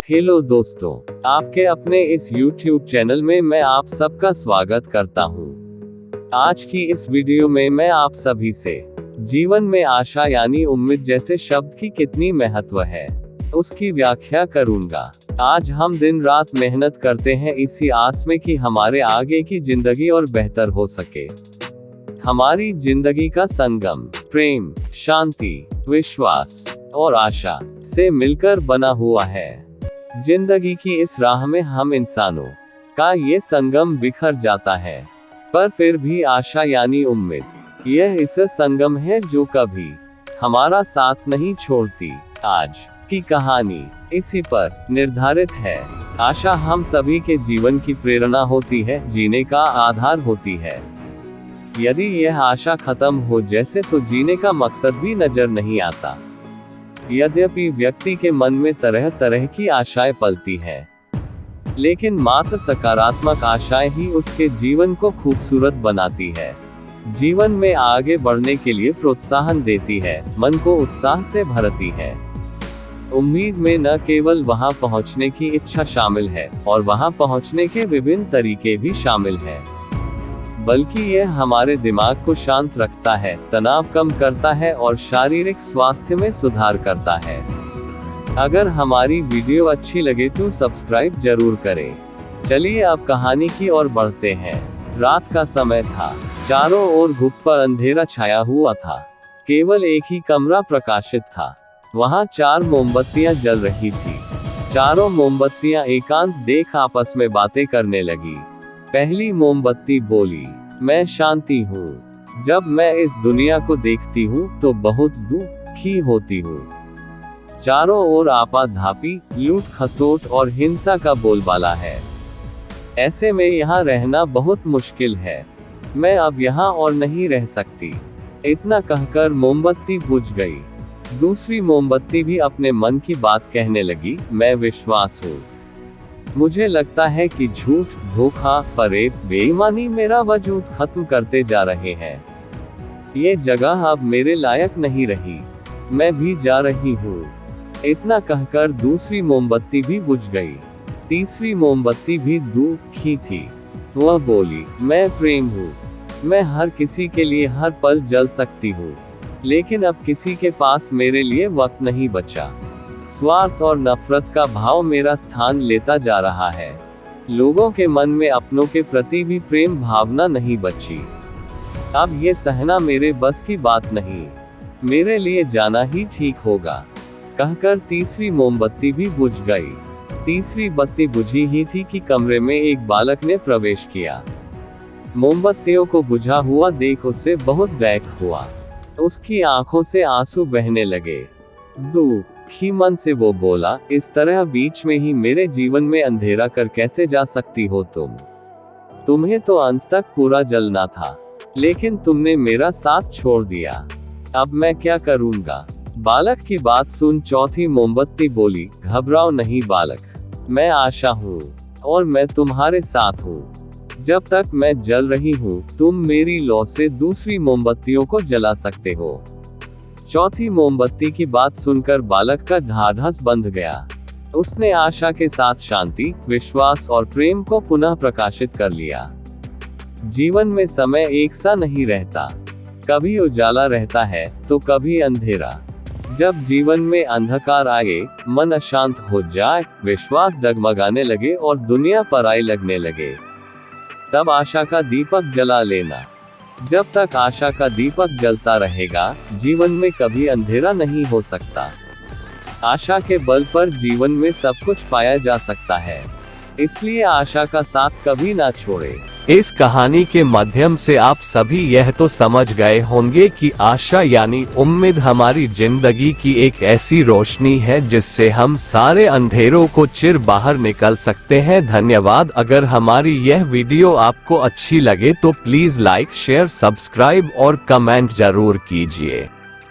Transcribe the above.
Hello दोस्तों, आपके अपने इस YouTube चैनल में मैं आप सबका स्वागत करता हूं। आज की इस वीडियो में मैं आप सभी से जीवन में आशा यानी उम्मीद जैसे शब्द की कितनी महत्व है, उसकी व्याख्या करूंगा। आज हम दिन रात मेहनत करते हैं इसी आस में कि हमारे आगे की जिंदगी और बेहतर हो सके। हमारी जिंदगी का संगम प्रेम, शांति, विश्वास और आशा से मिलकर बना हुआ है। जिंदगी की इस राह में हम इंसानों का ये संगम बिखर जाता है, पर फिर भी आशा यानी उम्मीद यह इस संगम है जो कभी हमारा साथ नहीं छोड़ती। आज की कहानी इसी पर निर्धारित है। आशा हम सभी के जीवन की प्रेरणा होती है, जीने का आधार होती है। यदि यह आशा खत्म हो जैसे तो जीने का मकसद भी नजर नहीं आता। यद्यपि व्यक्ति के मन में तरह तरह की आशाएं पलती हैं, लेकिन मात्र सकारात्मक आशाएं ही उसके जीवन को खूबसूरत बनाती है, जीवन में आगे बढ़ने के लिए प्रोत्साहन देती है, मन को उत्साह से भरती है। उम्मीद में न केवल वहां पहुंचने की इच्छा शामिल है और वहां पहुंचने के विभिन्न तरीके भी शामिल हैं, बल्कि यह हमारे दिमाग को शांत रखता है, तनाव कम करता है और शारीरिक स्वास्थ्य में सुधार करता है। अगर हमारी वीडियो अच्छी लगे तो सब्सक्राइब जरूर करें। चलिए अब कहानी की ओर बढ़ते हैं। रात का समय था, चारों ओर घुप पर अंधेरा छाया हुआ था, केवल एक ही कमरा प्रकाशित था। वहां 4 मोमबत्तियां जल रही थी। चारों मोमबत्तियां एकांत देख आपस में बातें करने लगी। पहली मोमबत्ती बोली, मैं शांति हूँ। जब मैं इस दुनिया को देखती हूँ तो बहुत दुखी होती हूँ। चारों ओर आपाधापी, लूट खसोट और हिंसा का बोलबाला है। ऐसे में यहाँ रहना बहुत मुश्किल है। मैं अब यहाँ और नहीं रह सकती। इतना कहकर मोमबत्ती बुझ गई। दूसरी मोमबत्ती भी अपने मन की बात कहने लगी, मैं विश्वास हूँ। मुझे लगता है कि झूठ, धोखा, फरेब, बेईमानी मेरा वजूद खत्म करते जा रहे हैं। ये जगह अब मेरे लायक नहीं रही। मैं भी जा रही हूँ। इतना कहकर दूसरी मोमबत्ती भी बुझ गई। तीसरी मोमबत्ती भी दुखी थी। वह बोली, मैं प्रेम हूँ। मैं हर किसी के लिए हर पल जल सकती हूँ, लेकिन अब किसी के पास मेरे लिए वक्त नहीं बचा। स्वार्थ और नफरत का भाव मेरा स्थान लेता जा रहा है। लोगों के मन में अपनों के प्रति भी प्रेम भावना नहीं बची। अब ये सहना मेरे बस की बात नहीं। मेरे लिए जाना ही ठीक होगा। कहकर तीसरी मोमबत्ती भी बुझ गई। तीसरी बत्ती बुझी ही थी कि कमरे में एक बालक ने प्रवेश किया। मोमबत्तियों को बुझा हुआ देख उसे बहुत दैख हुआ। उसकी आंखों से आंसू बहने लगे। दुखी मन से वो बोला, इस तरह बीच में ही मेरे जीवन में अंधेरा कर कैसे जा सकती हो तुम? तुम्हें तो अंत तक पूरा जलना था, लेकिन तुमने मेरा साथ छोड़ दिया। अब मैं क्या करूंगा? बालक की बात सुन चौथी मोमबत्ती बोली, घबराओ नहीं बालक, मैं आशा हूँ और मैं तुम्हारे साथ हूँ। जब तक मैं जल रही हूँ, तुम मेरी लौ से दूसरी मोमबत्तियों को जला सकते हो। चौथी मोमबत्ती की बात सुनकर बालक का ढाढ़स बंध गया। उसने आशा के साथ शांति, विश्वास और प्रेम को पुनः प्रकाशित कर लिया। जीवन में समय एक सा नहीं रहता। कभी उजाला रहता है तो कभी अंधेरा। जब जीवन में अंधकार आए, मन अशांत हो जाए, विश्वास डगमगाने लगे और दुनिया पराई लगने लगे, तब आशा का दीपक जला लेना। जब तक आशा का दीपक जलता रहेगा, जीवन में कभी अंधेरा नहीं हो सकता। आशा के बल पर जीवन में सब कुछ पाया जा सकता है, इसलिए आशा का साथ कभी ना छोड़े। इस कहानी के माध्यम से आप सभी यह तो समझ गए होंगे कि आशा यानी उम्मीद हमारी जिंदगी की एक ऐसी रोशनी है जिससे हम सारे अंधेरों को चिर बाहर निकल सकते हैं। धन्यवाद। अगर हमारी यह वीडियो आपको अच्छी लगे तो प्लीज लाइक, शेयर, सब्सक्राइब और कमेंट जरूर कीजिए।